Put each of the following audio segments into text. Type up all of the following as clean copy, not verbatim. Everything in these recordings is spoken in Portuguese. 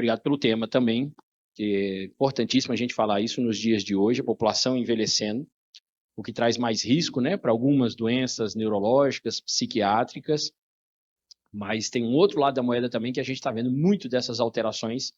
obrigado pelo tema também, que é importantíssimo a gente falar isso nos dias de hoje, a população envelhecendo, o que traz mais risco, né, para algumas doenças neurológicas, psiquiátricas, mas tem um outro lado da moeda também que a gente está vendo muito dessas alterações,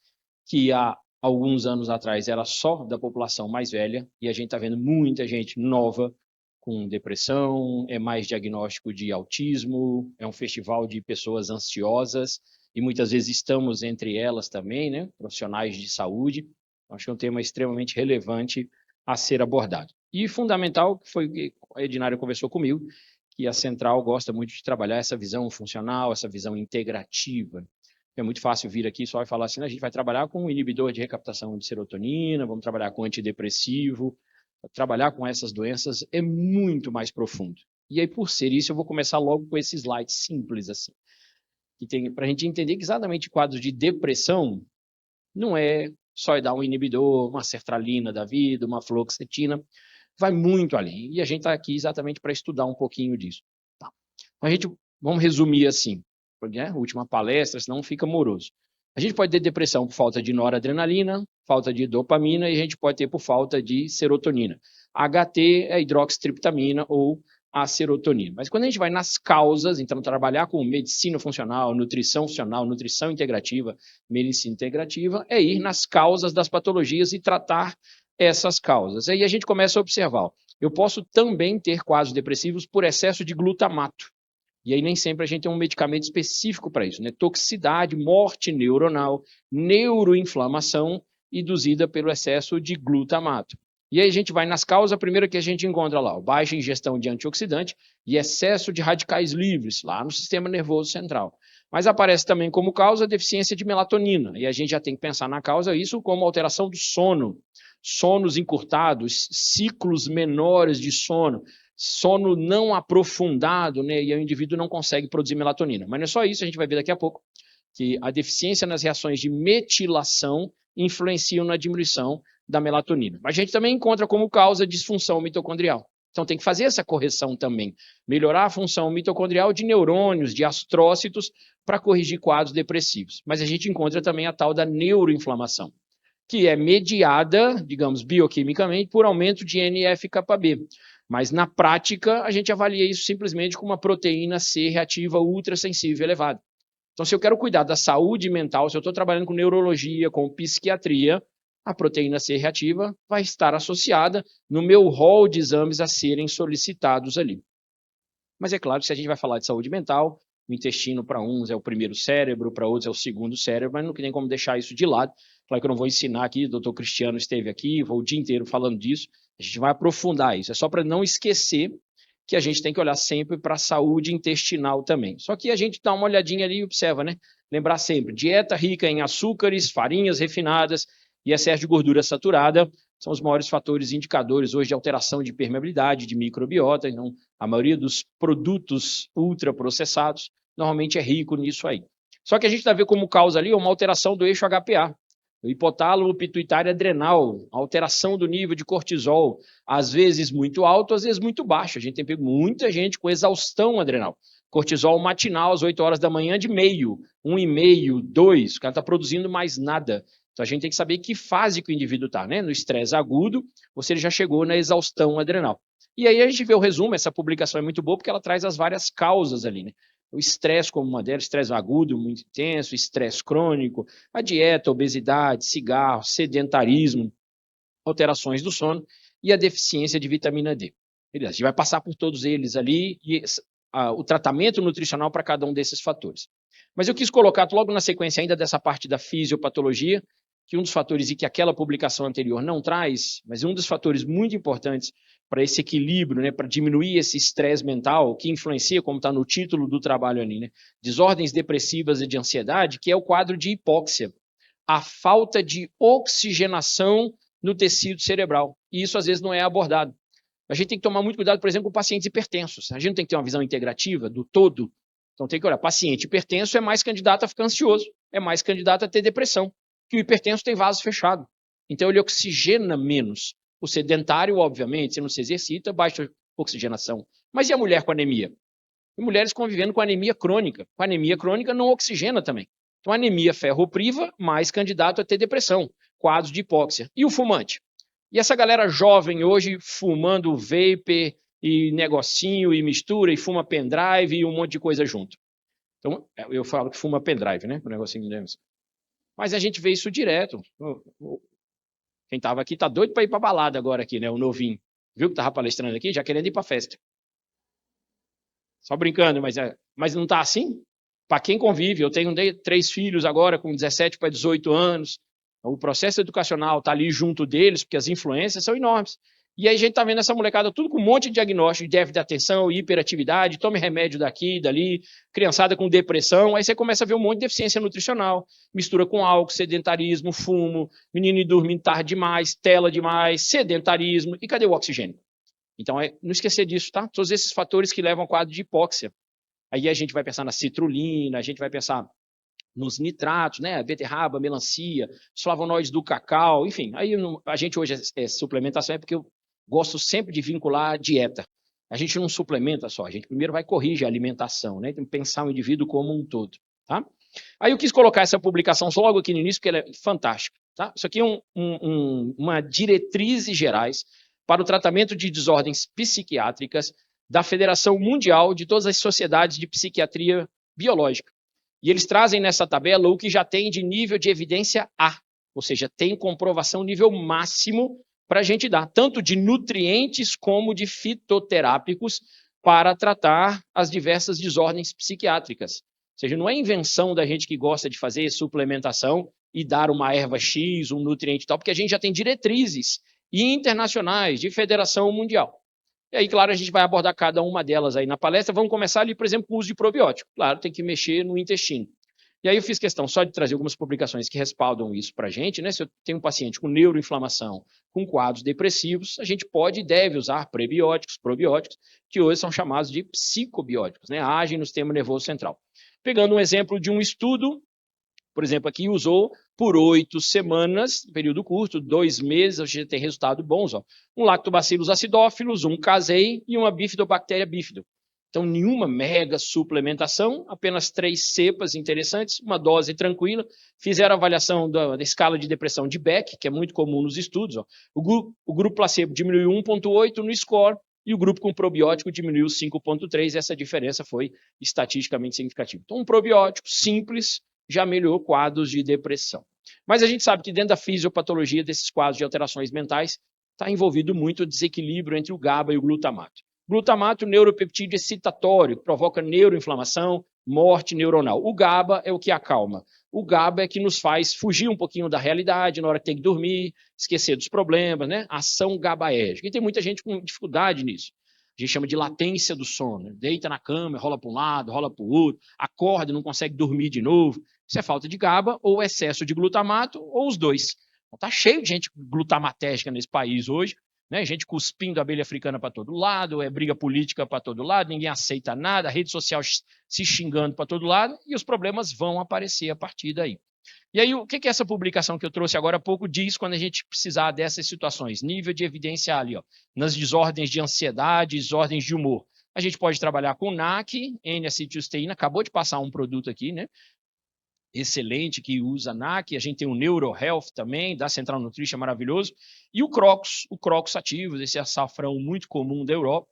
que há alguns anos atrás era só da população mais velha, e a gente está vendo muita gente nova com depressão, é mais diagnóstico de autismo, é um festival de pessoas ansiosas, e muitas vezes estamos entre elas também, né, profissionais de saúde. Acho que é um tema extremamente relevante a ser abordado. E fundamental, que foi o que a Ednária conversou comigo, que a Central gosta muito de trabalhar essa visão funcional, essa visão integrativa. É muito fácil vir aqui só e falar assim, a gente vai trabalhar com um inibidor de recaptação de serotonina, vamos trabalhar com antidepressivo. Trabalhar com essas doenças é muito mais profundo. E aí, por ser isso, eu vou começar logo com esse slide simples, assim, que tem para a gente entender que exatamente quadros de depressão não é só dar um inibidor, uma sertralina da vida, uma fluoxetina, vai muito além. E a gente está aqui exatamente para estudar um pouquinho disso. Tá. Então, vamos resumir assim, né? Última palestra, senão fica moroso. A gente pode ter depressão por falta de noradrenalina, falta de dopamina, e a gente pode ter por falta de serotonina. HT é a hidroxitriptamina ou a serotonina. Mas quando a gente vai nas causas, então trabalhar com medicina funcional, nutrição integrativa, medicina integrativa, é ir nas causas das patologias e tratar essas causas. Aí a gente começa a observar, eu posso também ter quadros depressivos por excesso de glutamato. E aí nem sempre a gente tem um medicamento específico para isso, né? Toxicidade, morte neuronal, neuroinflamação induzida pelo excesso de glutamato. E aí a gente vai nas causas, a primeira que a gente encontra lá, baixa ingestão de antioxidante e excesso de radicais livres, lá no sistema nervoso central. Mas aparece também como causa a deficiência de melatonina, e a gente já tem que pensar na causa isso como alteração do sono, sonos encurtados, ciclos menores de sono não aprofundado, né, e aí o indivíduo não consegue produzir melatonina. Mas não é só isso, a gente vai ver daqui a pouco, que a deficiência nas reações de metilação influenciam na diminuição da melatonina. Mas a gente também encontra como causa disfunção mitocondrial. Então tem que fazer essa correção também, melhorar a função mitocondrial de neurônios, de astrócitos, para corrigir quadros depressivos. Mas a gente encontra também a tal da neuroinflamação, que é mediada, digamos, bioquimicamente, por aumento de NF-κB. Mas, na prática, a gente avalia isso simplesmente com uma proteína C reativa ultrassensível elevada. Então, se eu quero cuidar da saúde mental, se eu estou trabalhando com neurologia, com psiquiatria, a proteína C reativa vai estar associada no meu rol de exames a serem solicitados ali. Mas é claro que se a gente vai falar de saúde mental, o intestino para uns é o primeiro cérebro, para outros é o segundo cérebro, mas não tem como deixar isso de lado. Claro que eu não vou ensinar aqui, o doutor Cristiano esteve aqui, vou o dia inteiro falando disso, a gente vai aprofundar isso, é só para não esquecer que a gente tem que olhar sempre para a saúde intestinal também. Só que a gente dá uma olhadinha ali e observa, né? Lembrar sempre, dieta rica em açúcares, farinhas refinadas e excesso de gordura saturada são os maiores fatores indicadores hoje de alteração de permeabilidade, de microbiota. Então, a maioria dos produtos ultraprocessados normalmente é rico nisso aí. Só que a gente está vendo como causa ali uma alteração do eixo HPA, o hipotálamo pituitário adrenal, alteração do nível de cortisol, às vezes muito alto, às vezes muito baixo. A gente tem pego muita gente com exaustão adrenal. Cortisol matinal às 8 horas da manhã de meio, 1,5, 2, o cara está produzindo mais nada. Então a gente tem que saber que fase que o indivíduo está, né? No estresse agudo, ou se ele já chegou na exaustão adrenal. E aí a gente vê o resumo, essa publicação é muito boa porque ela traz as várias causas ali, né? O estresse como uma delas, estresse agudo, muito intenso, estresse crônico, a dieta, obesidade, cigarro, sedentarismo, alterações do sono e a deficiência de vitamina D. Beleza, a gente vai passar por todos eles ali e o tratamento nutricional para cada um desses fatores. Mas eu quis colocar logo na sequência ainda dessa parte da fisiopatologia, que um dos fatores e que aquela publicação anterior não traz, mas um dos fatores muito importantes para esse equilíbrio, né, para diminuir esse estresse mental, que influencia, como está no título do trabalho ali, né, desordens depressivas e de ansiedade, que é o quadro de hipóxia, a falta de oxigenação no tecido cerebral. E isso às vezes não é abordado. A gente tem que tomar muito cuidado, por exemplo, com pacientes hipertensos. A gente não tem que ter uma visão integrativa do todo. Então tem que olhar, paciente hipertenso é mais candidato a ficar ansioso, é mais candidato a ter depressão, que o hipertenso tem vaso fechado. Então ele oxigena menos. O sedentário, obviamente, se não se exercita, baixa oxigenação. Mas e a mulher com anemia? E mulheres convivendo com anemia crônica. Com anemia crônica não oxigena também. Então, anemia ferropriva, mais candidato a ter depressão, quadros de hipóxia. E o fumante? E essa galera jovem hoje fumando vape e negocinho e mistura e fuma pendrive e um monte de coisa junto. Então, eu falo que fuma pendrive, né? O negocinho dentro. Mas a gente vê isso direto. Quem estava aqui tá doido para ir para balada agora aqui, né? O novinho. Viu que tava palestrando aqui? Já querendo ir para festa. Só brincando, mas não tá assim? Para quem convive, eu tenho 3 filhos agora com 17 para 18 anos. O processo educacional está ali junto deles, porque as influências são enormes. E aí a gente está vendo essa molecada tudo com um monte de diagnóstico de déficit de atenção, hiperatividade, tome remédio daqui, dali, criançada com depressão. Aí você começa a ver um monte de deficiência nutricional, mistura com álcool, sedentarismo, fumo, menino dormindo tarde demais, tela demais, sedentarismo. E cadê o oxigênio? Então, não esquecer disso, tá? Todos esses fatores que levam ao quadro de hipóxia. Aí a gente vai pensar na citrulina, a gente vai pensar nos nitratos, né? Beterraba, melancia, os flavonoides do cacau, enfim. Aí a gente hoje suplementação é porque eu gosto sempre de vincular a dieta. A gente não suplementa só, a gente primeiro vai corrigir a alimentação, né? Tem que pensar o indivíduo como um todo, tá? Aí eu quis colocar essa publicação só logo aqui no início, porque ela é fantástica, tá? Isso aqui é uma diretrizes gerais para o tratamento de desordens psiquiátricas da Federação Mundial de todas as sociedades de psiquiatria biológica. E eles trazem nessa tabela o que já tem de nível de evidência A, ou seja, tem comprovação nível máximo para a gente dar, tanto de nutrientes como de fitoterápicos para tratar as diversas desordens psiquiátricas. Ou seja, não é invenção da gente que gosta de fazer suplementação e dar uma erva X, um nutriente tal, porque a gente já tem diretrizes internacionais de Federação Mundial. E aí, claro, a gente vai abordar cada uma delas aí na palestra. Vamos começar ali, por exemplo, com o uso de probiótico. Claro, tem que mexer no intestino. E aí eu fiz questão só de trazer algumas publicações que respaldam isso para a gente, né? Se eu tenho um paciente com neuroinflamação, com quadros depressivos, a gente pode e deve usar prebióticos, probióticos, que hoje são chamados de psicobióticos, né? Agem no sistema nervoso central. Pegando um exemplo de um estudo, por exemplo, aqui usou por 8 semanas, período curto, 2 meses, a gente tem resultados bons. Ó. Um lactobacillus acidófilos, um casei e uma bifidobactéria bífido. Então, nenhuma mega suplementação, apenas 3 cepas interessantes, uma dose tranquila. Fizeram a avaliação da escala de depressão de Beck, que é muito comum nos estudos. Ó. O grupo placebo diminuiu 1,8 no score e o grupo com probiótico diminuiu 5,3. Essa diferença foi estatisticamente significativa. Então, um probiótico simples, já melhorou quadros de depressão. Mas a gente sabe que dentro da fisiopatologia desses quadros de alterações mentais está envolvido muito o desequilíbrio entre o GABA e o glutamato. Glutamato, neuropeptídeo excitatório, que provoca neuroinflamação, morte neuronal. O GABA é o que acalma. O GABA é que nos faz fugir um pouquinho da realidade na hora que tem que dormir, esquecer dos problemas, né? Ação GABAérgica. E tem muita gente com dificuldade nisso. A gente chama de latência do sono. Deita na cama, rola para um lado, rola para o outro, acorda, não consegue dormir de novo. Isso é falta de GABA ou excesso de glutamato, ou os dois. Está cheio de gente glutamatégica nesse país hoje, né? Gente cuspindo abelha africana para todo lado, briga política para todo lado, ninguém aceita nada, rede social se xingando para todo lado, e os problemas vão aparecer a partir daí. E aí, o que essa publicação que eu trouxe agora há pouco diz quando a gente precisar dessas situações? Nível de evidência ali, ó, nas desordens de ansiedade, desordens de humor. A gente pode trabalhar com NAC, N-acetilcisteína, acabou de passar um produto aqui, né? Excelente, que usa NAC, a gente tem o NeuroHealth também, da Central Nutrition, maravilhoso, e o Crocus ativos, esse açafrão muito comum da Europa.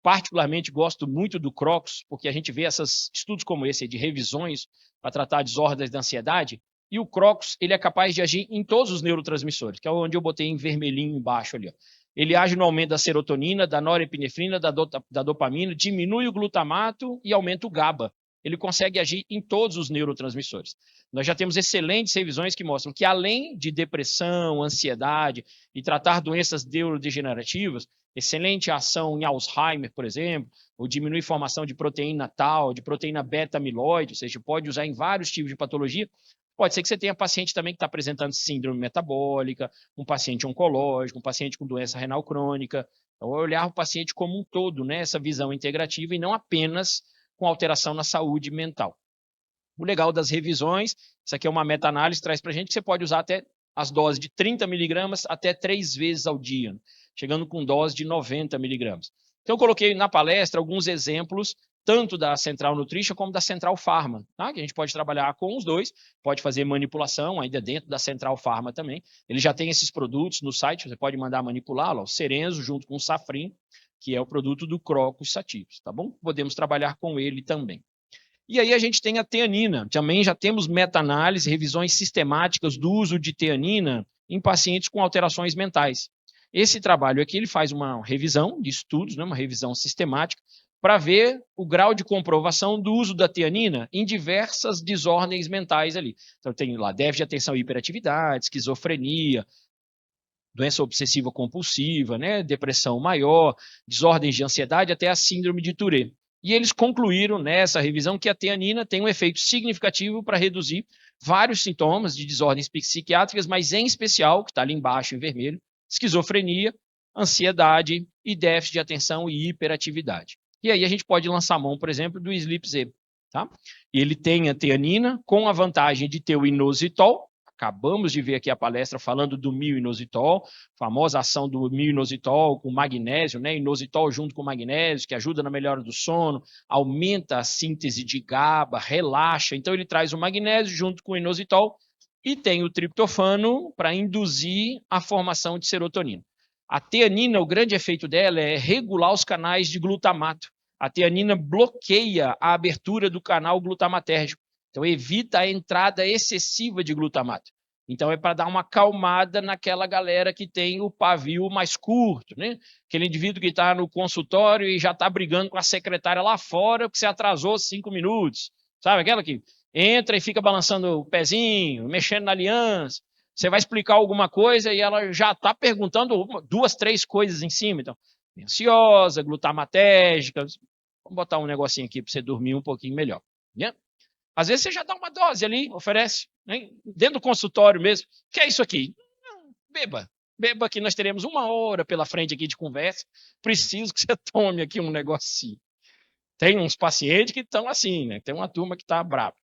Particularmente gosto muito do Crocus, porque a gente vê esses estudos como esse, de revisões para tratar desordens da ansiedade, e o Crocus, ele é capaz de agir em todos os neurotransmissores, que é onde eu botei em vermelhinho embaixo ali. Ó. Ele age no aumento da serotonina, da norepinefrina, da dopamina, diminui o glutamato e aumenta o GABA. Ele consegue agir em todos os neurotransmissores. Nós já temos excelentes revisões que mostram que, além de depressão, ansiedade e tratar doenças neurodegenerativas, excelente ação em Alzheimer, por exemplo, ou diminui a formação de proteína tal, de proteína beta-amiloide, ou seja, pode usar em vários tipos de patologia. Pode ser que você tenha paciente também que está apresentando síndrome metabólica, um paciente oncológico, um paciente com doença renal crônica. Então, olhar o paciente como um todo, né? Essa visão integrativa e não apenas com alteração na saúde mental. O legal das revisões, isso aqui é uma meta-análise, traz para a gente que você pode usar até as doses de 30 miligramas até 3 vezes ao dia, chegando com dose de 90 miligramas. Então, eu coloquei na palestra alguns exemplos tanto da Central Nutrition como da Central Pharma, tá? Que a gente pode trabalhar com os dois, pode fazer manipulação ainda dentro da Central Pharma também. Ele já tem esses produtos no site, você pode mandar manipular, ó, o Cerenzo junto com o Safrin, que é o produto do Crocus sativus, tá bom? Podemos trabalhar com ele também. E aí a gente tem a teanina, também já temos meta-análise, revisões sistemáticas do uso de teanina em pacientes com alterações mentais. Esse trabalho aqui ele faz uma revisão de estudos, né, uma revisão sistemática, para ver o grau de comprovação do uso da teanina em diversas desordens mentais ali. Então tem lá déficit de atenção e hiperatividade, esquizofrenia, doença obsessiva compulsiva, né, depressão maior, desordens de ansiedade, até a síndrome de Tourette. E eles concluíram nessa revisão que a teanina tem um efeito significativo para reduzir vários sintomas de desordens psiquiátricas, mas em especial, que está ali embaixo em vermelho, esquizofrenia, ansiedade e déficit de atenção e hiperatividade. E aí a gente pode lançar a mão, por exemplo, do Sleep Z. Tá? Ele tem a teanina com a vantagem de ter o inositol. Acabamos de ver aqui a palestra falando do mio-inositol, famosa ação do mio-inositol com magnésio, né? Inositol junto com magnésio, que ajuda na melhora do sono, aumenta a síntese de GABA, relaxa. Então ele traz o magnésio junto com o inositol e tem o triptofano para induzir a formação de serotonina. A teanina, o grande efeito dela é regular os canais de glutamato. A teanina bloqueia a abertura do canal glutamatérgico. Então, evita a entrada excessiva de glutamato. Então, é para dar uma acalmada naquela galera que tem o pavio mais curto, né? Aquele indivíduo que está no consultório e já está brigando com a secretária lá fora porque você atrasou 5 minutos. Sabe aquela que entra e fica balançando o pezinho, mexendo na aliança. Você vai explicar alguma coisa e ela já está perguntando 2, 3 coisas em cima. Então, ansiosa, glutamatérgica. Vamos botar um negocinho aqui para você dormir um pouquinho melhor. Né? Às vezes você já dá uma dose ali, oferece, né? Dentro do consultório mesmo. O que é isso aqui? Beba. Beba que nós teremos 1 hora pela frente aqui de conversa. Preciso que você tome aqui um negocinho. Tem uns pacientes que estão assim, né? Tem uma turma que está brava.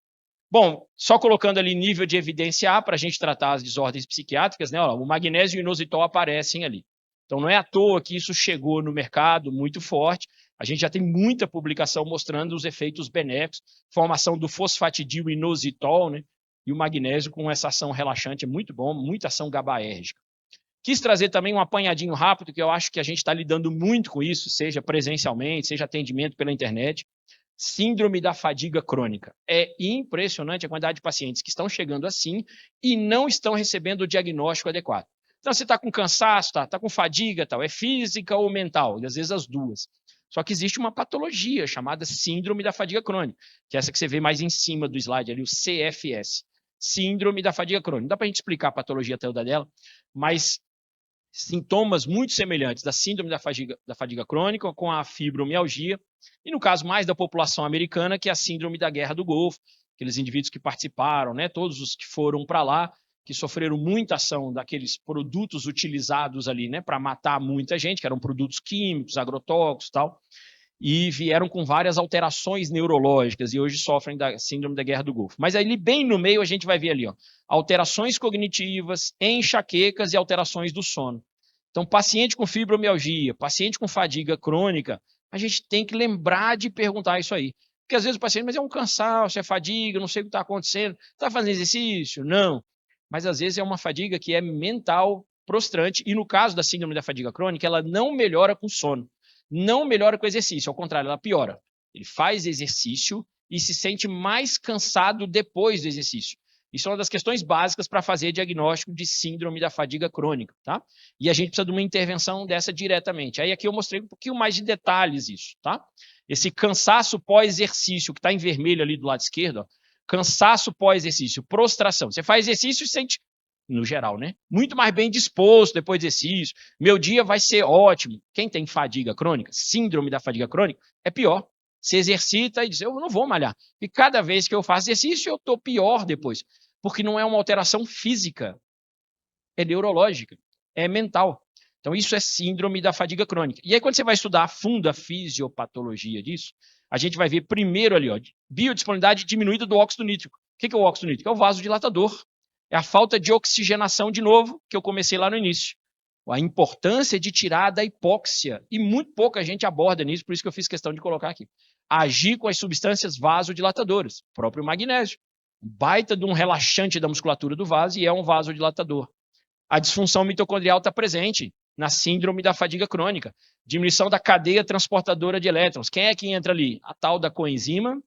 Bom, só colocando ali nível de evidência A para a gente tratar as desordens psiquiátricas, né? Ó, o magnésio e o inositol aparecem ali. Então não é à toa que isso chegou no mercado muito forte. A gente já tem muita publicação mostrando os efeitos benéficos, formação do fosfatidil inositol, né? E o magnésio com essa ação relaxante é muito bom, muita ação GABAérgica. Quis trazer também um apanhadinho rápido, que eu acho que a gente está lidando muito com isso, seja presencialmente, seja atendimento pela internet. Síndrome da fadiga crônica. É impressionante a quantidade de pacientes que estão chegando assim e não estão recebendo o diagnóstico adequado. Então, você está com cansaço, tá com fadiga, tal, é física ou mental, e às vezes as duas. Só que existe uma patologia chamada síndrome da fadiga crônica, que é essa que você vê mais em cima do slide ali, o CFS. Síndrome da fadiga crônica. Não dá para a gente explicar a patologia toda dela, mas sintomas muito semelhantes da síndrome da fadiga crônica com a fibromialgia, e no caso mais da população americana, que é a síndrome da Guerra do Golfo, aqueles indivíduos que participaram, né, todos os que foram para lá, que sofreram muita ação daqueles produtos utilizados ali, né, para matar muita gente, que eram produtos químicos, agrotóxicos e tal, e vieram com várias alterações neurológicas e hoje sofrem da síndrome da Guerra do Golfo. Mas ali bem no meio a gente vai ver ali, ó, alterações cognitivas, enxaquecas e alterações do sono. Então, paciente com fibromialgia, paciente com fadiga crônica, a gente tem que lembrar de perguntar isso aí. Porque às vezes o paciente, mas é um cansaço, é fadiga, não sei o que está acontecendo, está fazendo exercício? Não. Mas às vezes é uma fadiga que é mental, prostrante, e no caso da síndrome da fadiga crônica, ela não melhora com sono. Não melhora com exercício, ao contrário, ela piora. Ele faz exercício e se sente mais cansado depois do exercício. Isso é uma das questões básicas para fazer diagnóstico de síndrome da fadiga crônica, tá? E a gente precisa de uma intervenção dessa diretamente. Aí aqui eu mostrei um pouquinho mais de detalhes isso, tá? Esse cansaço pós-exercício, que está em vermelho ali do lado esquerdo, ó, cansaço pós-exercício, prostração. Você faz exercício e sente, no geral, né? Muito mais bem disposto depois do exercício. Meu dia vai ser ótimo. Quem tem fadiga crônica, síndrome da fadiga crônica, é pior. Se exercita e diz, eu não vou malhar. E cada vez que eu faço exercício, eu estou pior depois. Porque não é uma alteração física, é neurológica, é mental. Então, isso é síndrome da fadiga crônica. E aí, quando você vai estudar a fundo a fisiopatologia disso, a gente vai ver primeiro ali, ó, biodisponibilidade diminuída do óxido nítrico. O que é o óxido nítrico? É o vasodilatador. É a falta de oxigenação, de novo, que eu comecei lá no início. A importância de tirar da hipóxia. E muito pouca gente aborda nisso, por isso que eu fiz questão de colocar aqui. agir com as substâncias vasodilatadoras, o próprio magnésio. Baita de um relaxante da musculatura do vaso e é um vasodilatador. A disfunção mitocondrial está presente na síndrome da fadiga crônica. Diminuição da cadeia transportadora de elétrons. Quem é que entra ali? A tal da coenzima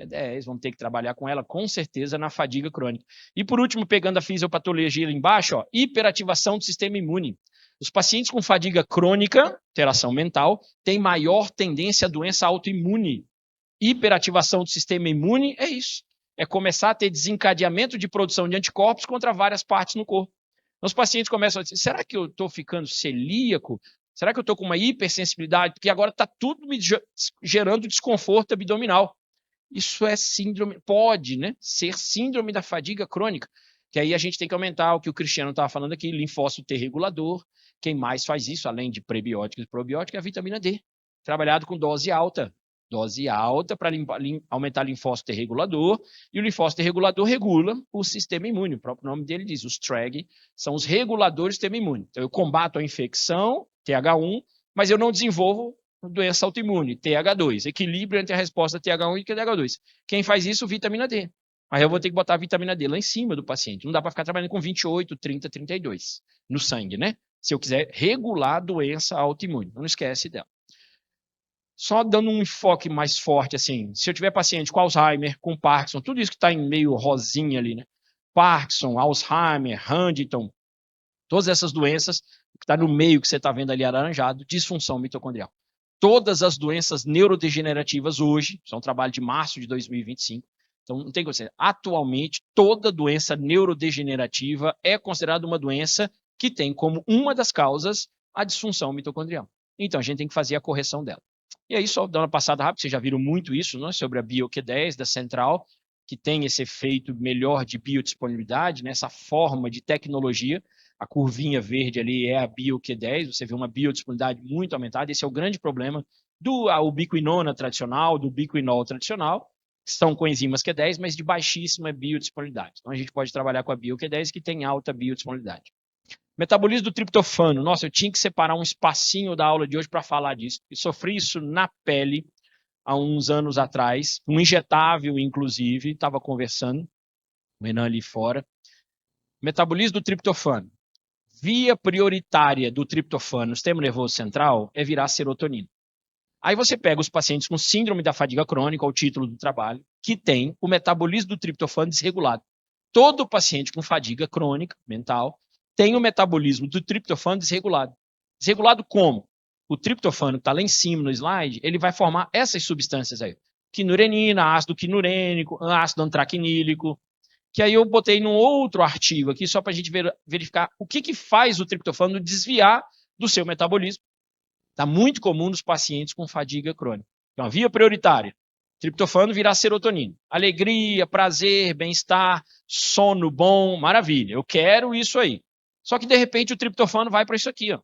Q10. Vamos ter que trabalhar com ela, com certeza, na fadiga crônica. E, por último, pegando a fisiopatologia ali embaixo, ó, hiperativação do sistema imune. Os pacientes com fadiga crônica, alteração mental, têm maior tendência à doença autoimune. Hiperativação do sistema imune é isso. É começar a ter desencadeamento de produção de anticorpos contra várias partes no corpo. Então, os pacientes começam a dizer, será que eu estou ficando celíaco? Será que eu estou com uma hipersensibilidade? Porque agora está tudo me gerando desconforto abdominal. Isso é síndrome, pode, né, ser síndrome da fadiga crônica. Que aí a gente tem que aumentar o que o Cristiano estava falando aqui, linfócito T regulador. Quem mais faz isso, além de prebióticos e probióticos, é a vitamina D. Trabalhado com dose alta. Dose alta para aumentar o linfócito T regulador. E o linfócito T regulador regula o sistema imune. O próprio nome dele diz, os TREG são os reguladores do sistema imune. Então eu combato a infecção, TH1, mas eu não desenvolvo doença autoimune, TH2. Equilíbrio entre a resposta TH1 e TH2. Quem faz isso? Vitamina D. Aí eu vou ter que botar a vitamina D lá em cima do paciente. Não dá para ficar trabalhando com 28, 30, 32 no sangue, né? Se eu quiser regular a doença autoimune. Não esquece dela. Só dando um enfoque mais forte, assim, se eu tiver paciente com Alzheimer, com Parkinson, tudo isso que está em meio rosinha ali, né? Parkinson, Alzheimer, Huntington, todas essas doenças que está no meio que você está vendo ali alaranjado, disfunção mitocondrial. Todas as doenças neurodegenerativas hoje, isso é um trabalho de março de 2025, então não tem como dizer, atualmente toda doença neurodegenerativa é considerada uma doença que tem como uma das causas a disfunção mitocondrial. Então a gente tem que fazer a correção dela. E aí, só dando uma passada rápida, vocês já viram muito isso, né, sobre a BioQ10 da Central, que tem esse efeito melhor de biodisponibilidade, né, essa forma de tecnologia. A curvinha verde ali é a BioQ10, você vê uma biodisponibilidade muito aumentada. Esse é o grande problema do ubiquinona tradicional, do ubiquinol tradicional, que são coenzimas Q10, mas de baixíssima biodisponibilidade. Então a gente pode trabalhar com a BioQ10, que tem alta biodisponibilidade. Metabolismo do triptofano. Nossa, eu tinha que separar um espacinho da aula de hoje para falar disso. Eu sofri isso na pele há uns anos atrás, um injetável, inclusive, estava conversando, o Renan ali fora. Metabolismo do triptofano. Via prioritária do triptofano no sistema nervoso central é virar serotonina. Aí você pega os pacientes com síndrome da fadiga crônica, o título do trabalho, que tem o metabolismo do triptofano desregulado. Todo paciente com fadiga crônica, mental, tem o metabolismo do triptofano desregulado. Desregulado como? O triptofano que está lá em cima no slide, ele vai formar essas substâncias aí. Quinurenina, ácido quinurênico, ácido antraquinílico, que aí eu botei num outro artigo aqui, só para a gente verificar o que faz o triptofano desviar do seu metabolismo. Está muito comum nos pacientes com fadiga crônica. Então, a via prioritária, triptofano virar serotonina. Alegria, prazer, bem-estar, sono bom, maravilha. Eu quero isso aí. Só que, de repente, o triptofano vai para isso aqui, ó.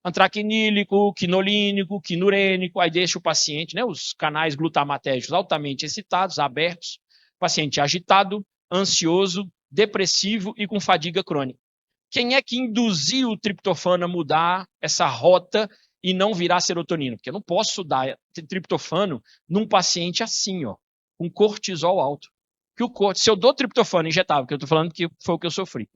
Antraquinílico, quinolínico, quinurênico, aí deixa o paciente, né, os canais glutamatérgicos altamente excitados, abertos, paciente agitado, ansioso, depressivo e com fadiga crônica. Quem é que induziu o triptofano a mudar essa rota e não virar serotonina? Porque eu não posso dar triptofano num paciente assim, ó, com cortisol alto. Se eu dou triptofano injetável, que eu estou falando que foi o que eu sofri,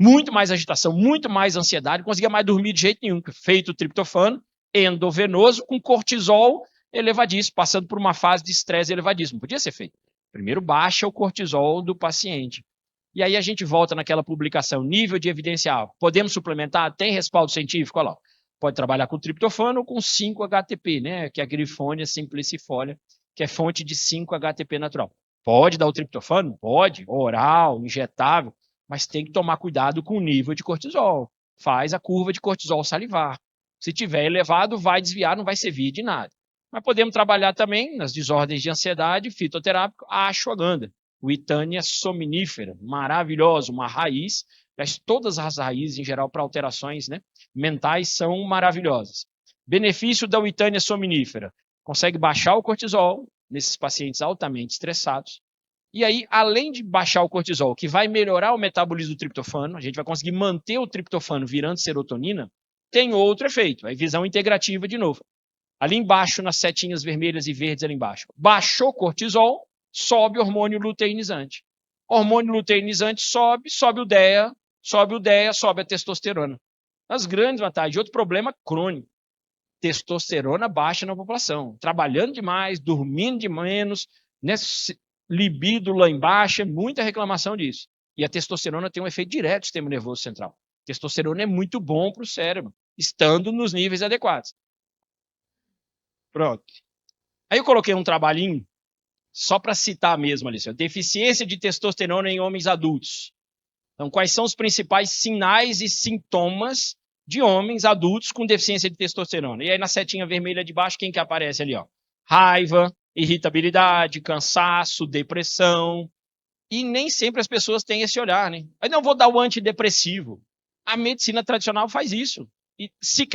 muito mais agitação, muito mais ansiedade, não conseguia mais dormir de jeito nenhum. Feito o triptofano, endovenoso, com cortisol elevadíssimo, passando por uma fase de estresse elevadíssimo. Podia ser feito. Primeiro baixa o cortisol do paciente. E aí a gente volta naquela publicação, nível de evidência. Podemos suplementar? Tem respaldo científico? Olha lá. Pode trabalhar com triptofano ou com 5-HTP, né? Que é a Grifônia simplicifolia, que é fonte de 5-HTP natural. Pode dar o triptofano? Pode. Oral, injetável. Mas tem que tomar cuidado com o nível de cortisol. Faz a curva de cortisol salivar. Se tiver elevado, vai desviar, não vai servir de nada. Mas podemos trabalhar também nas desordens de ansiedade, fitoterápico, a ashwagandha, o Withania sominifera, maravilhoso, uma raiz. Mas todas as raízes, em geral, para alterações, né, mentais, são maravilhosas. Benefício da Withania sominifera: consegue baixar o cortisol nesses pacientes altamente estressados. E aí, além de baixar o cortisol, que vai melhorar o metabolismo do triptofano, a gente vai conseguir manter o triptofano virando serotonina, tem outro efeito, a visão integrativa de novo. Ali embaixo, nas setinhas vermelhas e verdes ali embaixo. Baixou cortisol, sobe o hormônio luteinizante. Hormônio luteinizante sobe, sobe o DEA, sobe a testosterona. As grandes vantagens. Outro problema crônico. Testosterona baixa na população. Trabalhando demais, dormindo de menos, né? Libido lá embaixo, muita reclamação disso. E a testosterona tem um efeito direto no sistema nervoso central. Testosterona é muito bom para o cérebro, estando nos níveis adequados. Pronto. Aí eu coloquei um trabalhinho, só para citar mesmo ali, deficiência de testosterona em homens adultos. Então, quais são os principais sinais e sintomas de homens adultos com deficiência de testosterona? E aí, na setinha vermelha de baixo, quem que aparece ali? Ó? Raiva, irritabilidade, cansaço, depressão. E nem sempre as pessoas têm esse olhar, né? Aí não vou dar o antidepressivo. A medicina tradicional faz isso. E se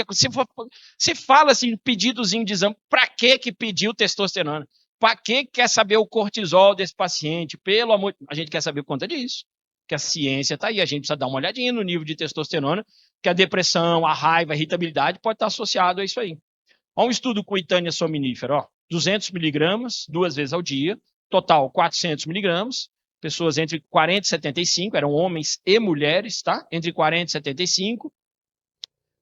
fala assim, pedidozinho de exame, para que pediu testosterona? Para que quer saber o cortisol desse paciente? Pelo amor, a gente quer saber por conta disso. Que a ciência está aí, a gente precisa dar uma olhadinha no nível de testosterona, que a depressão, a raiva, a irritabilidade pode estar associado a isso aí. Olha um estudo com Itânia sominífera, ó, 200 miligramas, 2 vezes ao dia, total 400 miligramas, pessoas entre 40 e 75, eram homens e mulheres, tá? Entre 40 e 75,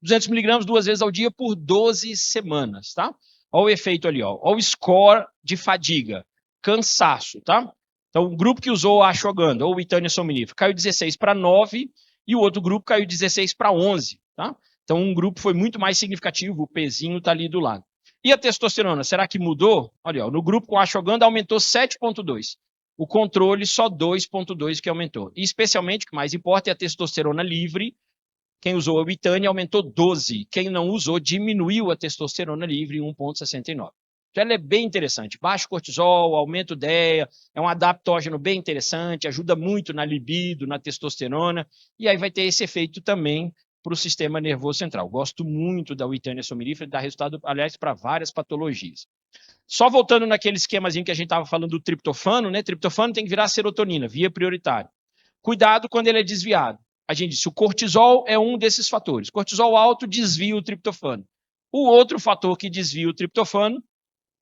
200 miligramas 2 vezes ao dia por 12 semanas, tá? Olha o efeito ali, ó. Olha o score de fadiga, cansaço, tá? Então, o grupo que usou a ashwagandha ou o Itânia sominífera caiu 16 para 9 e o outro grupo caiu 16 para 11, tá? Então, um grupo foi muito mais significativo, o pezinho está ali do lado. E a testosterona, será que mudou? Olha, ó, no grupo com a ashwagandha aumentou 7,2. O controle só 2,2 que aumentou. E especialmente, o que mais importa é a testosterona livre. Quem usou a Itânia aumentou 12. Quem não usou diminuiu a testosterona livre em 1,69. Então ela é bem interessante. Baixo cortisol, aumenta o DEA, é um adaptógeno bem interessante, ajuda muito na libido, na testosterona, e aí vai ter esse efeito também para o sistema nervoso central. Gosto muito da Itânia sominífera, dá resultado, aliás, para várias patologias. Só voltando naquele esquemazinho que a gente estava falando do triptofano, né? Triptofano tem que virar serotonina, via prioritária. Cuidado quando ele é desviado. A gente disse, o cortisol é um desses fatores. Cortisol alto desvia o triptofano. O outro fator que desvia o triptofano,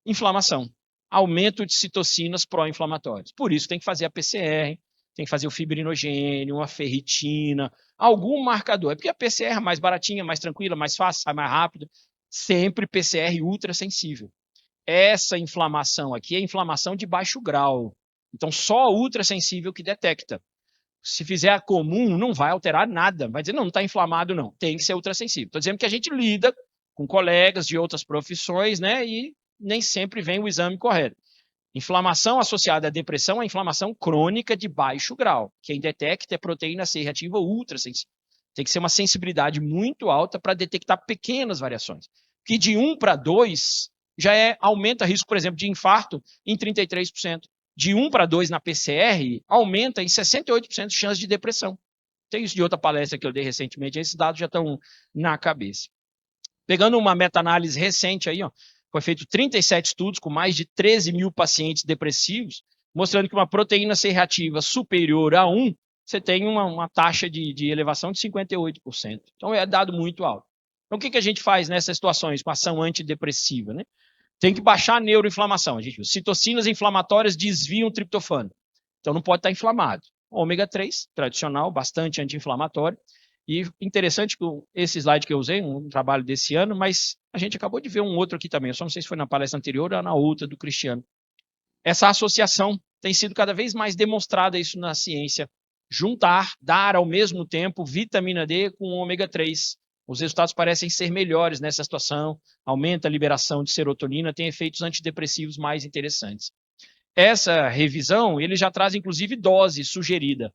inflamação. Aumento de citocinas pró-inflamatórias. Por isso tem que fazer a PCR, tem que fazer o fibrinogênio, uma ferritina, algum marcador. É porque a PCR é mais baratinha, mais tranquila, mais fácil, sai mais rápido. Sempre PCR ultra sensível. Essa inflamação aqui é inflamação de baixo grau. Então, só ultra sensível que detecta. Se fizer a comum, não vai alterar nada. Vai dizer, não está inflamado, não. Tem que ser ultrassensível. Estou dizendo que a gente lida com colegas de outras profissões, né? E nem sempre vem o exame correto. Inflamação associada à depressão é inflamação crônica de baixo grau. Quem detecta é proteína C reativa ultrassensível. Tem que ser uma sensibilidade muito alta para detectar pequenas variações. Que de 1 para 2 já aumenta risco, por exemplo, de infarto em 33%. De 1 para 2 na PCR, aumenta em 68% de chance de depressão. Tem isso de outra palestra que eu dei recentemente, esses dados já estão na cabeça. Pegando uma meta-análise recente aí, ó, foi feito 37 estudos com mais de 13 mil pacientes depressivos, mostrando que uma proteína C reativa superior a 1, você tem uma taxa de elevação de 58%. Então é dado muito alto. Então o que a gente faz nessas situações com ação antidepressiva, né? Tem que baixar a neuroinflamação. A gente viu. Citocinas inflamatórias desviam o triptofano. Então não pode estar inflamado. Ômega 3, tradicional, bastante anti-inflamatório. E interessante que esse slide que eu usei, um trabalho desse ano, mas a gente acabou de ver um outro aqui também. Eu só não sei se foi na palestra anterior ou na outra do Cristiano. Essa associação tem sido cada vez mais demonstrada isso na ciência. Juntar, dar ao mesmo tempo vitamina D com ômega 3. Os resultados parecem ser melhores nessa situação, aumenta a liberação de serotonina, tem efeitos antidepressivos mais interessantes. Essa revisão, ele já traz inclusive dose sugerida.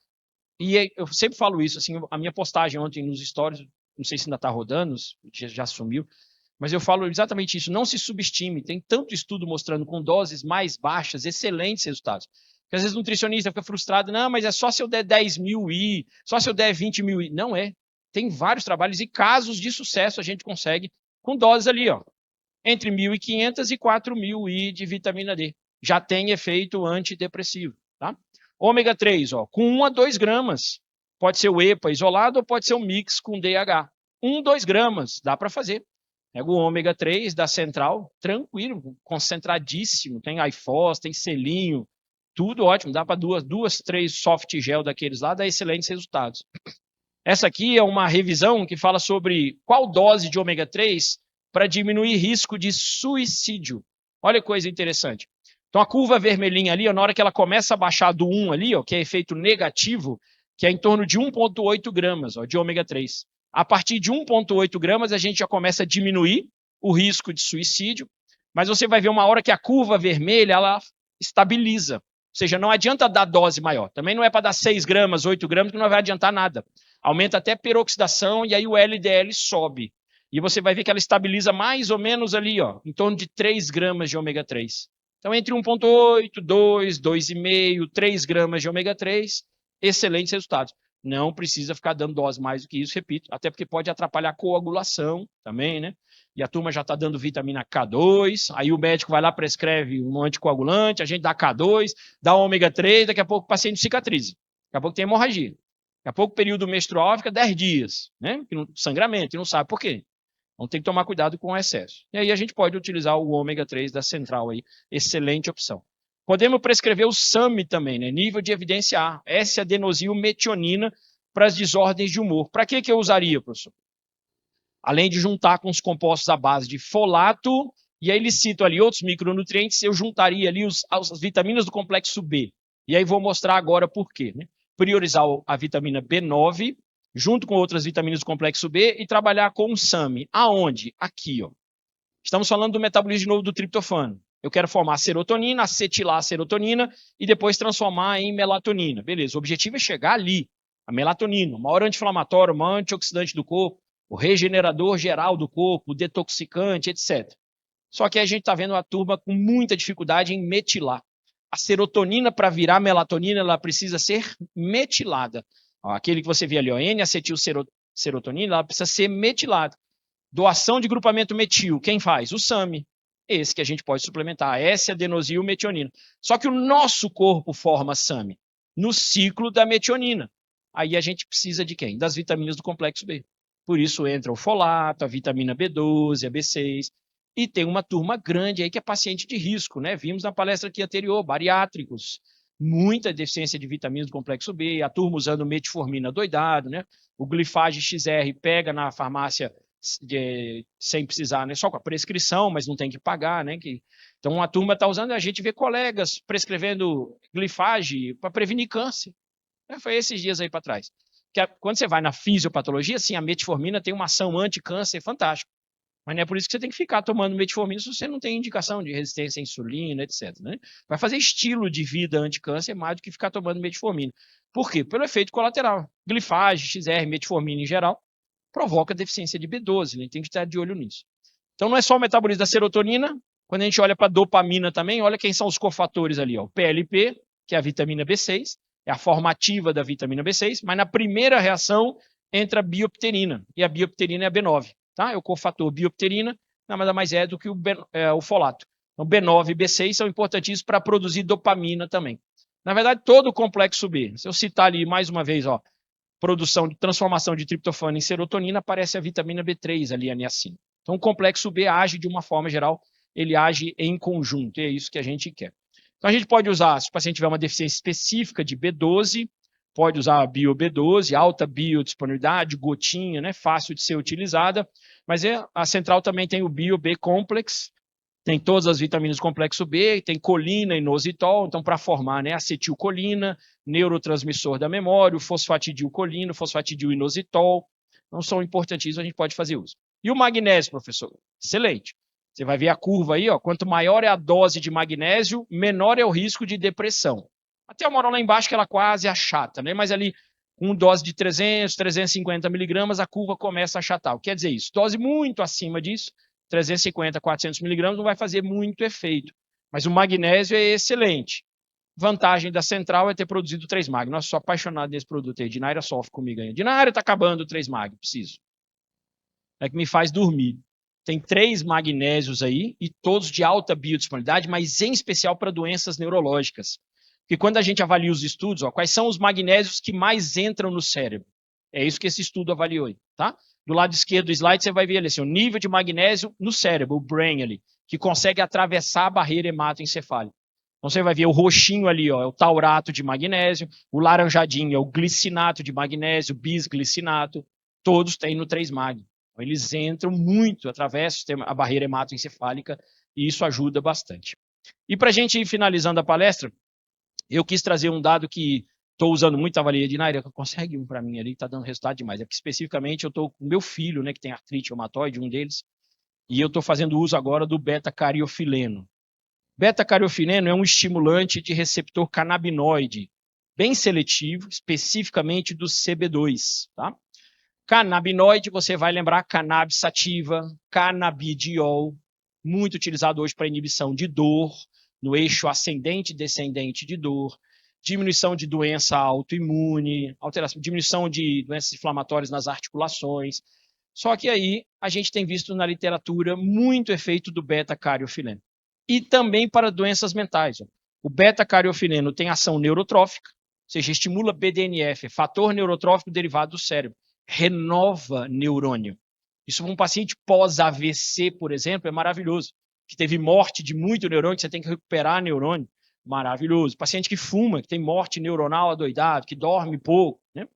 E eu sempre falo isso, assim, a minha postagem ontem nos stories, não sei se ainda está rodando, já sumiu, mas eu falo exatamente isso, não se subestime, tem tanto estudo mostrando com doses mais baixas, excelentes resultados. Porque às vezes o nutricionista fica frustrado, não, mas é só se eu der 10 mil I, só se eu der 20 mil I. Não é. Tem vários trabalhos e casos de sucesso a gente consegue com doses ali, ó, entre 1.500 e 4.000 I de vitamina D. Já tem efeito antidepressivo, tá? Ômega 3, ó, com 1 a 2 gramas. Pode ser o EPA isolado ou pode ser o mix com DH. 1, 2 gramas, dá para fazer. Pega o ômega 3 da Central, tranquilo, concentradíssimo, tem iFos, tem selinho, tudo ótimo, dá para duas, três soft gel daqueles lá, dá excelentes resultados. Essa aqui é uma revisão que fala sobre qual dose de ômega 3 para diminuir risco de suicídio. Olha que coisa interessante. Então a curva vermelhinha ali, ó, na hora que ela começa a baixar do 1 ali, ó, que é efeito negativo, que é em torno de 1,8 gramas ó, de ômega 3. A partir de 1,8 gramas, a gente já começa a diminuir o risco de suicídio, mas você vai ver uma hora que a curva vermelha ela estabiliza. Ou seja, não adianta dar dose maior. Também não é para dar 6 gramas, 8 gramas, que não vai adiantar nada. Aumenta até a peroxidação e aí o LDL sobe. E você vai ver que ela estabiliza mais ou menos ali, ó, em torno de 3 gramas de ômega 3. Então, entre 1,8, 2, 2,5, 3 gramas de ômega 3, excelentes resultados. Não precisa ficar dando dose mais do que isso, repito, até porque pode atrapalhar a coagulação também, né? E a turma já está dando vitamina K2, aí o médico vai lá, prescreve um anticoagulante, a gente dá K2, dá ômega 3, daqui a pouco o paciente cicatriza. Daqui a pouco tem hemorragia. Daqui a pouco o período menstrual fica 10 dias, né? Sangramento, e não sabe por quê. Então tem que tomar cuidado com o excesso. E aí a gente pode utilizar o ômega 3 da Central aí, excelente opção. Podemos prescrever o SAMI também, né? Nível de evidência A, S-adenosilmetionina para as desordens de humor. Para que eu usaria, professor? Além de juntar com os compostos à base de folato, e aí eles citam ali outros micronutrientes, eu juntaria ali as vitaminas do complexo B. E aí vou mostrar agora por quê, né? Priorizar a vitamina B9, junto com outras vitaminas do complexo B, e trabalhar com o SAMI. Aonde? Aqui, ó. Estamos falando do metabolismo de novo do triptofano. Eu quero formar serotonina, acetilar a serotonina e depois transformar em melatonina. Beleza, o objetivo é chegar ali. A melatonina, o maior anti-inflamatório, o maior antioxidante do corpo, o regenerador geral do corpo, o detoxicante, etc. Só que a gente está vendo a turma com muita dificuldade em metilar. A serotonina, para virar melatonina, ela precisa ser metilada. Aquele que você vê ali, N-acetilserotonina, ela precisa ser metilada. Doação de grupamento metil, quem faz? O SAMI. Esse que a gente pode suplementar, S-adenosilmetionina. Só que o nosso corpo forma SAMI no ciclo da metionina. Aí a gente precisa de quem? Das vitaminas do complexo B. Por isso entra o folato, a vitamina B12, a B6. E tem uma turma grande aí que é paciente de risco, né? Vimos na palestra aqui anterior, bariátricos, muita deficiência de vitaminas do complexo B, a turma usando metformina doidado, né? O glifage XR pega na farmácia sem precisar, né? Só com a prescrição, mas não tem que pagar, né? Então a turma está usando, a gente vê colegas prescrevendo glifage para prevenir câncer. Foi esses dias aí para trás. Quando você vai na fisiopatologia, sim, a metformina tem uma ação anti-câncer fantástica. Mas não é por isso que você tem que ficar tomando metformina se você não tem indicação de resistência à insulina, etc. Né? Vai fazer estilo de vida anti-câncer mais do que ficar tomando metformina. Por quê? Pelo efeito colateral. Glifage, XR, metformina em geral, provoca deficiência de B12, né? Tem que estar de olho nisso. Então não é só o metabolismo da serotonina, quando a gente olha para a dopamina também, olha quem são os cofatores ali, ó. O PLP, que é a vitamina B6, é a formativa da vitamina B6, mas na primeira reação entra a biopterina, e a biopterina é a B9. Tá? É o cofator biopterina, nada mais é do que o folato. Então, B9 e B6 são importantíssimos para produzir dopamina também. Na verdade, todo o complexo B, se eu citar ali mais uma vez, ó, transformação de triptofano em serotonina, aparece a vitamina B3 ali, a niacina. Então, o complexo B age de uma forma geral, ele age em conjunto, e é isso que a gente quer. Então, a gente pode usar, se o paciente tiver uma deficiência específica de B12, pode usar a bio-B12, alta biodisponibilidade, gotinha, né, fácil de ser utilizada, mas a Central também tem o bio-B-complex, tem todas as vitaminas do complexo B, tem colina e inositol, então para formar, né, acetilcolina, neurotransmissor da memória, o fosfatidilcolina, o fosfatidil-inositol, não são importantíssimos, a gente pode fazer uso. E o magnésio, professor? Excelente. Você vai ver a curva aí, ó, quanto maior é a dose de magnésio, menor é o risco de depressão. Até uma hora lá embaixo que ela quase achata, né? Mas ali, com dose de 300, 350 miligramas, a curva começa a achatar. O que quer dizer isso? Dose muito acima disso, 350, 400 miligramas, não vai fazer muito efeito. Mas o magnésio é excelente. Vantagem da Central é ter produzido 3-Mag. Nossa, sou apaixonado nesse produto aí. Dinaira sofre comigo ainda. Dinaira, tá acabando o 3-Mag, preciso. É que me faz dormir. Tem 3 magnésios aí, e todos de alta biodisponibilidade, mas em especial para doenças neurológicas. Porque quando a gente avalia os estudos, ó, quais são os magnésios que mais entram no cérebro? É isso que esse estudo avaliou aí, tá? Do lado esquerdo do slide você vai ver ali assim, o nível de magnésio no cérebro, o brain ali, que consegue atravessar a barreira hematoencefálica. Então você vai ver o roxinho ali, ó, é o taurato de magnésio, o laranjadinho é o glicinato de magnésio, bisglicinato, todos têm no 3-mag. Então, eles entram muito, atravessam a barreira hematoencefálica e isso ajuda bastante. E para a gente ir finalizando a palestra, eu quis trazer um dado que estou usando muito, a Valia de Naira, consegue um para mim ali, está dando resultado demais. É que especificamente eu estou com o meu filho, né, que tem artrite reumatoide, um deles, e eu estou fazendo uso agora do beta-cariofileno. Beta-cariofileno é um estimulante de receptor canabinoide, bem seletivo, especificamente do CB2, tá? Canabinoide, você vai lembrar cannabis sativa, canabidiol, muito utilizado hoje para inibição de dor, no eixo ascendente e descendente de dor, diminuição de doença autoimune, diminuição de doenças inflamatórias nas articulações. Só que aí a gente tem visto na literatura muito efeito do beta-cariofileno. E também para doenças mentais. O beta-cariofileno tem ação neurotrófica, ou seja, estimula BDNF, fator neurotrófico derivado do cérebro, renova neurônio. Isso para um paciente pós-AVC, por exemplo, é maravilhoso. Que teve morte de muito neurônio, que você tem que recuperar neurônio, maravilhoso. Paciente que fuma, que tem morte neuronal adoidado, que dorme pouco, né?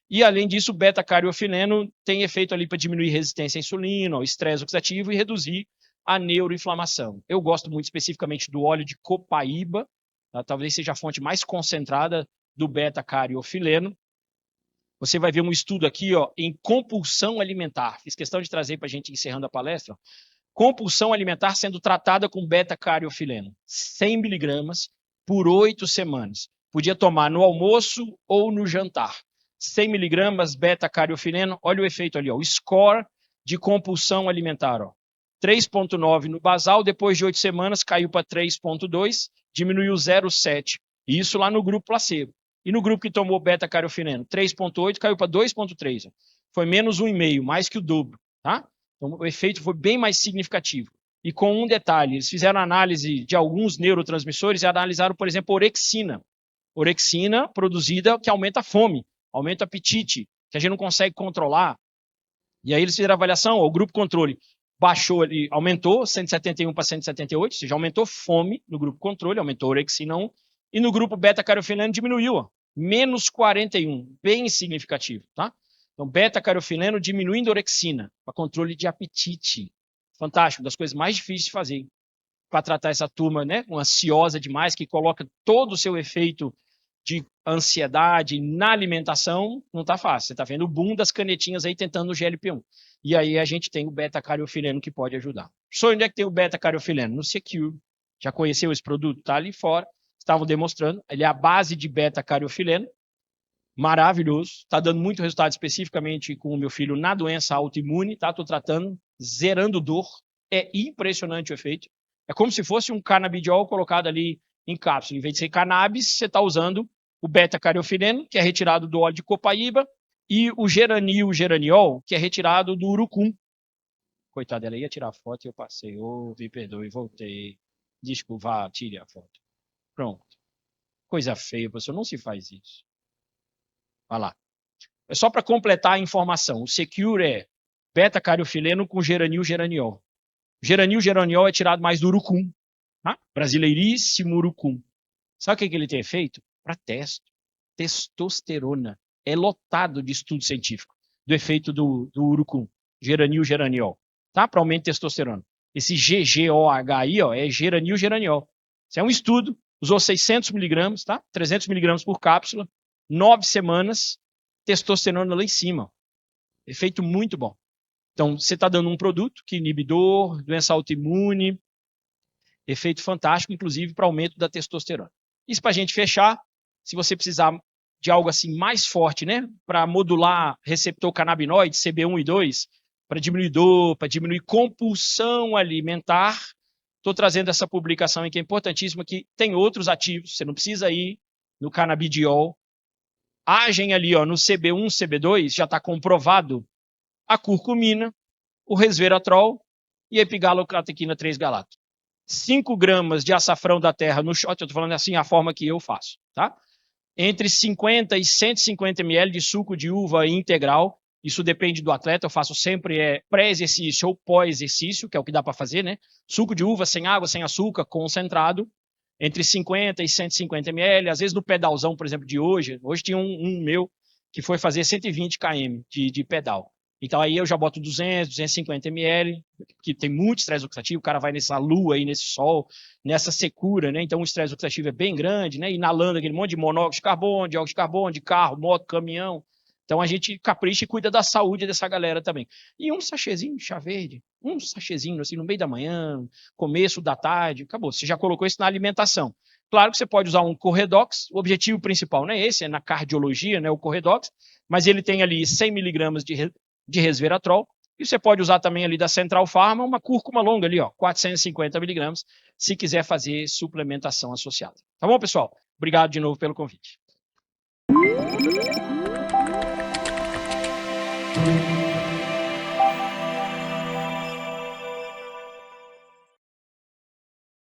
E, além disso, o beta-cariofileno tem efeito ali para diminuir resistência à insulina, ao estresse oxidativo e reduzir a neuroinflamação. Eu gosto muito especificamente do óleo de copaíba, tá? Talvez seja a fonte mais concentrada do beta-cariofileno. Você vai ver um estudo aqui, ó, em compulsão alimentar. Fiz questão de trazer para a gente encerrando a palestra. Compulsão alimentar sendo tratada com beta-cariofileno. 100 miligramas por 8 semanas. Podia tomar no almoço ou no jantar. 100 miligramas beta-cariofileno. Olha o efeito ali, ó, o score de compulsão alimentar. 3,9 no basal, depois de 8 semanas caiu para 3,2, diminuiu 0,7. Isso lá no grupo placebo. E no grupo que tomou beta-cariofileno, 3,8 caiu para 2,3. Foi menos 1,5, mais que o dobro, tá? Então, o efeito foi bem mais significativo. E com um detalhe, eles fizeram análise de alguns neurotransmissores e analisaram, por exemplo, orexina. Orexina produzida que aumenta a fome, aumenta o apetite, que a gente não consegue controlar. E aí eles fizeram a avaliação, ó, o grupo controle baixou, ele aumentou 171 para 178, ou seja, aumentou fome no grupo controle, aumentou orexina 1, e no grupo beta-cariofileno diminuiu, ó, menos 41, bem significativo, tá? Então, beta-cariofileno diminuindo orexina, para controle de apetite. Fantástico, das coisas mais difíceis de fazer, para tratar essa turma, né, ansiosa demais, que coloca todo o seu efeito de ansiedade na alimentação, não está fácil. Você está vendo o boom das canetinhas aí tentando o GLP-1. E aí a gente tem o beta-cariofileno que pode ajudar. Só onde é que tem o beta-cariofileno? No Secure. Já conheceu esse produto? Está ali fora. Estavam demonstrando. Ele é a base de beta-cariofileno. Maravilhoso. Está dando muito resultado especificamente com o meu filho na doença autoimune. Tá? Estou tratando, zerando dor. É impressionante o efeito. É como se fosse um canabidiol colocado ali em cápsula. Em vez de ser cannabis, você está usando o beta-cariofileno, que é retirado do óleo de copaíba, e o geraniol, que é retirado do urucum. Coitada, ela ia tirar a foto e eu passei. Me perdoe, voltei. Desculpa, tire a foto. Pronto. Coisa feia, professor, não se faz isso. Vai lá. É só para completar a informação. O Secure é beta-cariofileno com geraniol. Geraniol é tirado mais do urucum. Tá? Brasileiríssimo urucum. Sabe o que ele tem feito? Para testosterona. É lotado de estudo científico do efeito do urucum, geraniol, tá? Para aumento de testosterona. Esse GGOH aí, ó, é geraniol. Isso é um estudo, usou 600 miligramas, tá? 300 miligramas por cápsula, 9 semanas, testosterona lá em cima. Efeito muito bom. Então, você está dando um produto que inibe dor, doença autoimune, efeito fantástico, inclusive para aumento da testosterona. Isso para a gente fechar, se você precisar de algo assim mais forte, né, para modular receptor canabinoide, CB1 e 2, para diminuir dor, para diminuir compulsão alimentar, estou trazendo essa publicação aí que é importantíssima, que tem outros ativos, você não precisa ir no canabidiol, agem ali ó, no CB1, CB2, já está comprovado a curcumina, o resveratrol e a epigalocatequina 3-galato. 5 gramas de açafrão da terra no shot, eu estou falando assim a forma que eu faço, tá? entre 50 e 150 ml de suco de uva integral. Isso depende do atleta, eu faço sempre pré-exercício ou pós-exercício, que é o que dá para fazer, né? Suco de uva sem água, sem açúcar, concentrado, entre 50 e 150 ml. Às vezes no pedalzão, por exemplo, de hoje tinha um meu que foi fazer 120 km de pedal. Então aí eu já boto 200, 250 ml, que tem muito estresse oxidativo, o cara vai nessa lua aí, nesse sol, nessa secura, né? Então o estresse oxidativo é bem grande, né? Inalando aquele monte de monóxido de carbono, dióxido de carbono, de carro, moto, caminhão. Então a gente capricha e cuida da saúde dessa galera também. E um sachêzinho de chá verde, um sachêzinho assim no meio da manhã, começo da tarde, acabou. Você já colocou isso na alimentação. Claro que você pode usar um Corredox, o objetivo principal não é esse, é na cardiologia, né, o Corredox, mas ele tem ali 100 miligramas de resveratrol, e você pode usar também ali da Central Pharma uma cúrcuma longa ali, ó, 450 miligramas, se quiser fazer suplementação associada. Tá bom, pessoal? Obrigado de novo pelo convite.